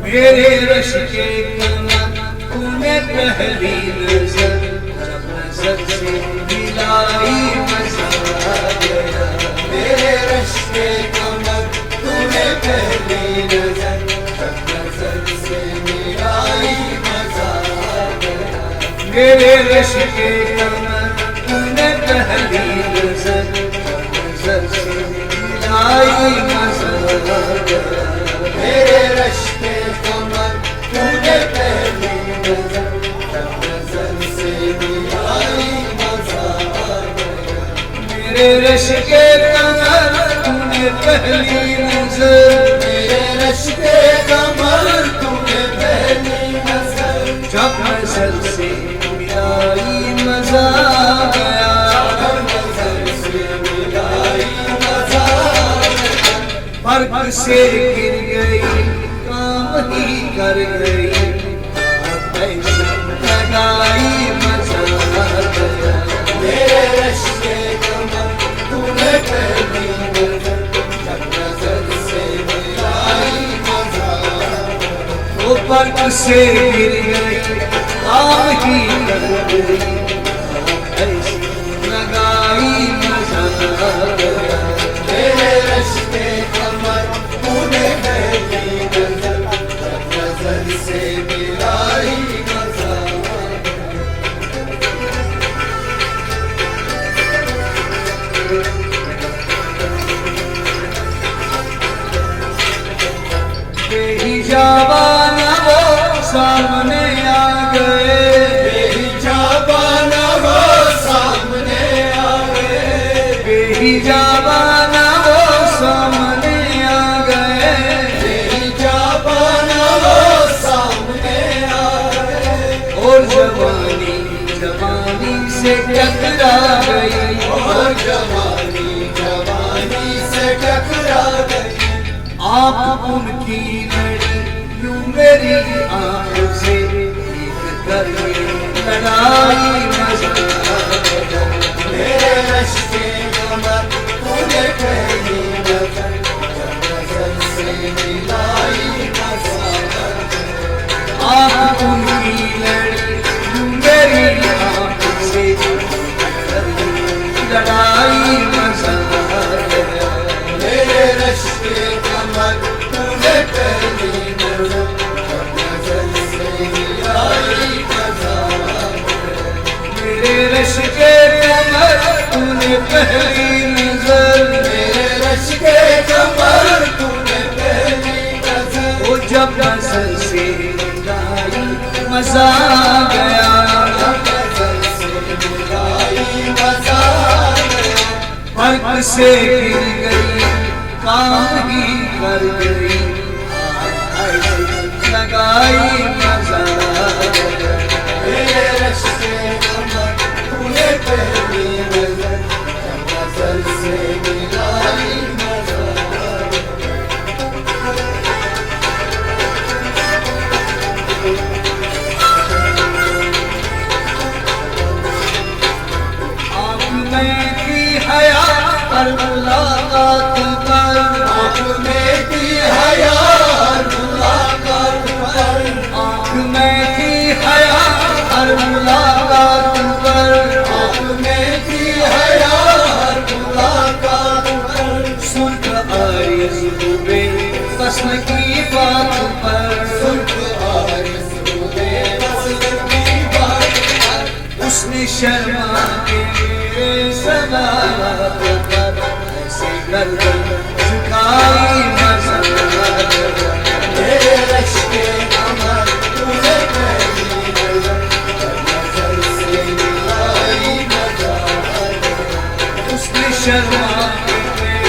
मेरे रश के कमर तूने पहली नजर जब नजर से मिलाई मजा आ गया। मेरे रश के कमर तूने पहली नजर जब नजर से मिलाई मजा आ गया। मेरे रश के कमर तूने पहली नजर जब नजर से मिलाई मजा आ गया। मेरे रश के कमर तूने पहली नजर जब नजर से मिलाई मजा आ गया। मेरे रश के कमर तूने पहली नजर, मेरे रश के कमर तूने पहली नजर जब नजर से मिलाई मजा आ गया। जब नजर से मिलाई मजा आ गया। फर्क से गिर गई काम ही कर गई, पैसा लगाई मजा आ गया। मेरे रश के कमर तूने पहली नजर जब नजर से मिलाई मजा आ गया। वो फर्क से गिर गई काम ही कर गई, पैसा लगाई मजा आ गया। मेरे रश के कमर तूने पहली नजर जब नजर से मिलाई मजा आ बेहिजाबाना वो सामने आ गए, बेहिजाबाना वो सामने आ गए। बेहिजाबाना वो सामने आ गए। बेहिजाबाना वो सामने आ गए। और जवानी जवानी से टकरा गई, और जवानी जवानी से टकरा गई। आँख उनकी लड़ी यूं मेरी आँख से एक करके लड़ाई मजा आ गया। मेरे रश के कमर तूने पहली नजर जब नजर से मिलाई मजा आ गया। आँख उनकी लड़ी यूं मेरी आँख से एक करके लड़ाई मजा आ गया। मेरे रश के कमर तूने पहली नजर जब नजर से मिलाई मजा आ गया। मेरे रश के कमर तूने पहली नजर, मेरे रश के कमर तूने पहली नजर वो जब नजर से मिलाई मजा आ गया। जब नजर से मिलाई मजा आ गया। फर्क से गिर गई काम ही कर गई, लगाई मजा आ गया। मेरे रश के कमर तूने पहली नजर जब नजर से मिलाई मजा आ गया। आँख में की हया हर मुलाकात पर, आँख में की हया हर मुलाकात पर। आँख में की हया हर मुलाकात पर, आँख में की हया हर मुलाकात पर। सुर्ख आरज़ू फसल की बात पर, सुर्ख आरज़ू फसल की बात पर। उसने शर्मा के मेरे सवाल पर ऐसे गर्दन झुकाई मजा आ गया। मेरे रश के कमर तूने पहली नजर जब नजर से मिलाई मजा आ गया। उसने शर्मा के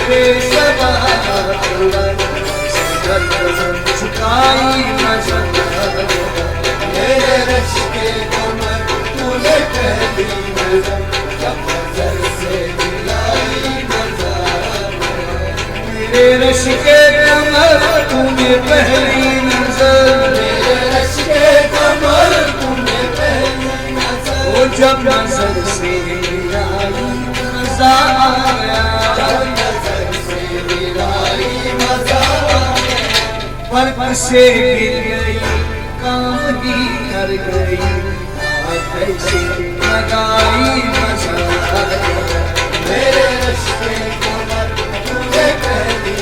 मेरे सवाल पर ऐसे गर्दन झुकाई मजा आ गया। मेरे रश के कमर तूने पहली नजर जब नजर से मिलाई मजा आ गया। मेरे रश के कमर तूने पहली नजर, मेरे रश के कमर तूने पहली नजर वो जब नजर से मिलाई मजा आ गया। जब नजर से मिलाई मजा आ गया। फर्क से गिर गई, काम ही कर गई, ऐसी लगाई मजा गया। मेरे रश्के कमर तूने पहली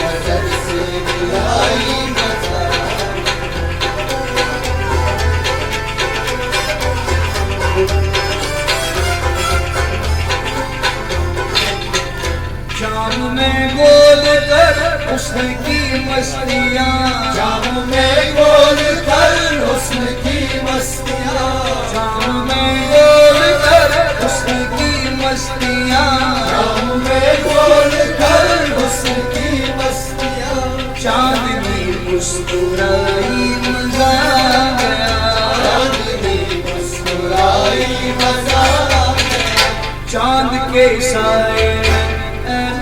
नजर से मिलाई मजा। जाम में गोल कर हुस्न की मस्तियाँ, जाम में गोल कर हुस्न की मस्तियाँ, जाम में गोल कर हुस्न की मस्तियाँ, जाम में गोल कर हुस्न की मस्तियाँ। चांदनी मुस्कुराई मजा गया, चांदनी मुस्कुराई मजा गया। चांद के साए में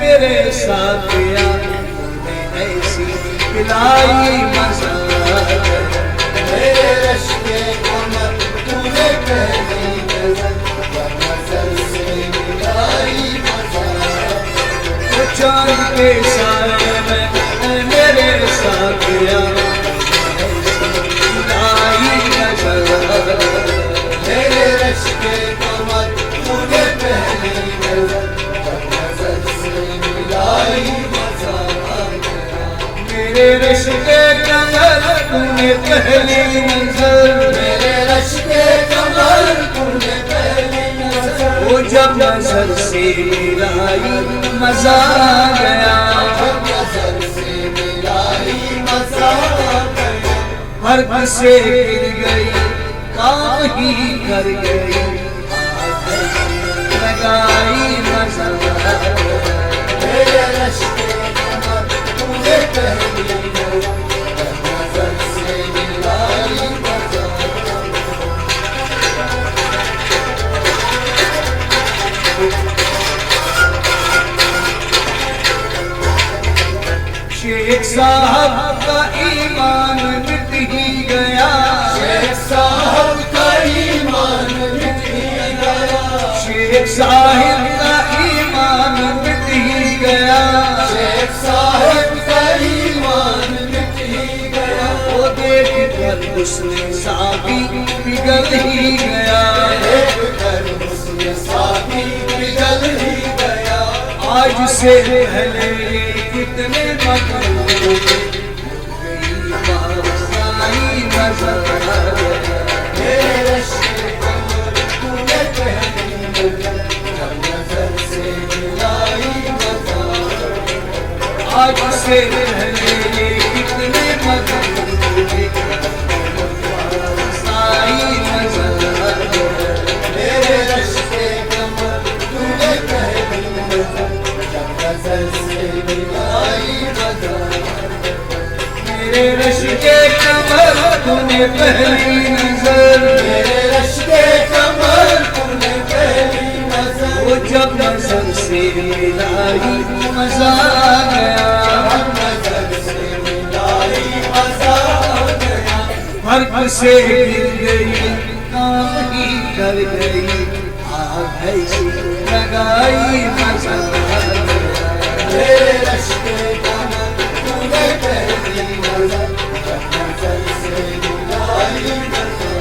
मेरे साथिया, तूने ऐसी पिलाई मजा गया। मेरे रश्के कमर तूने पहली नजर से मिलाई मजा। चांद के साए में मेरे साथिया, पिलाई मजा गया। मेरे रश्के कमर तूने पहली नजर से मिलाई मजा गया। मेरे रिश्ते कमर तूने पहली नजर, मेरे रश्के कमर तूने पहली नजर। वो जब नजर से मिलाई मजा गया, नजर से मिलाई मजा गया। हर से गिर गई, काम ही कर गई, लगाई मजा गया। मेरे रश्के कमर तूने पहली नजर से मिलाई मजा। शेख साहब का ईमान मिट ही गया, शेख साहब का ईमान मिट ही गया। शेख साहिब का ईमान मिट ही गया, शेख साहब का ईमान मिट ही गया। वो देख कर उसने साथी पिघल ही गया। देख कर उसने साथी पिघल ही गया। आज से पहले ये कितने मगन हो गई, बादशाही मजा गया। मेरे रश्के कमर तूने पहली नजर से मिलाई मजा। आज से पहले ये कितने मगन हो गई, बादशाही मजा गया। मेरे रश्के कमर तूने पहली नजर से मिलाई मजा। मेरे रिश्ते कमर तूने पहली नजर, मेरे रश्के कमर तूने पहली नजर। वो जब नजर से मिलाई मजा गया, नजर से मिलाई मजा गया। फर्क से गिर गई, काम ही कर गई, आग ऐसी लगाई मजा गया। मेरे रश्के कमर तूने पहली नजर से मिलाई मजा।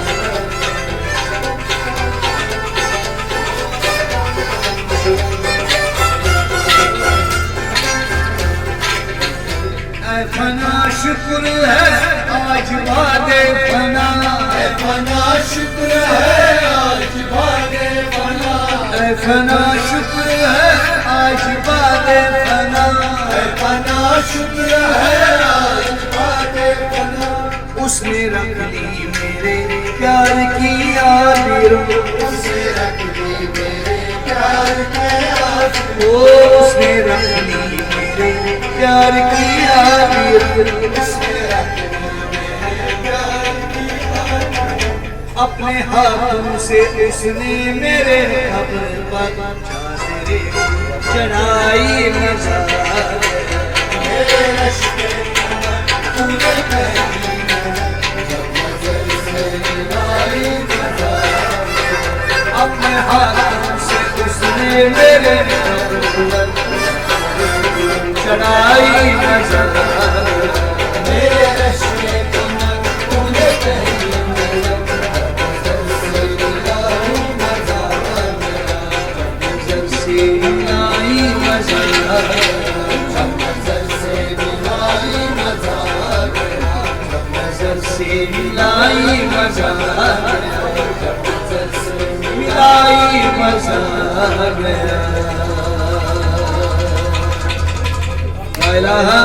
ऐ फना शुक्र है आज वादे फना, ऐ फना शुक्र है आज वादे फना। ऐ फना शुक्र है आज वादे फना, ऐ फना शुक्र है आज वादे फना। उसने रख ली मेरे प्यार की आबिर, उसे रख ली मेरे प्यार के आस। ओ उसने रख ली मेरे प्यार की आबिर, उसने रख ली मेरे प्यार की आस। अपने हाथों से उसने मेरे कब्र पर चादरे चढ़ाई मजा गया। मेरे रश्के कमर तूने पहली नजर से मिलाई मजा। अपने हाथों से उसने मेरे कब्र पर चढ़ाई मजा गया। से मिलाई मजा गया, जब नजर से मिलाई मजा गया। ला इलाहा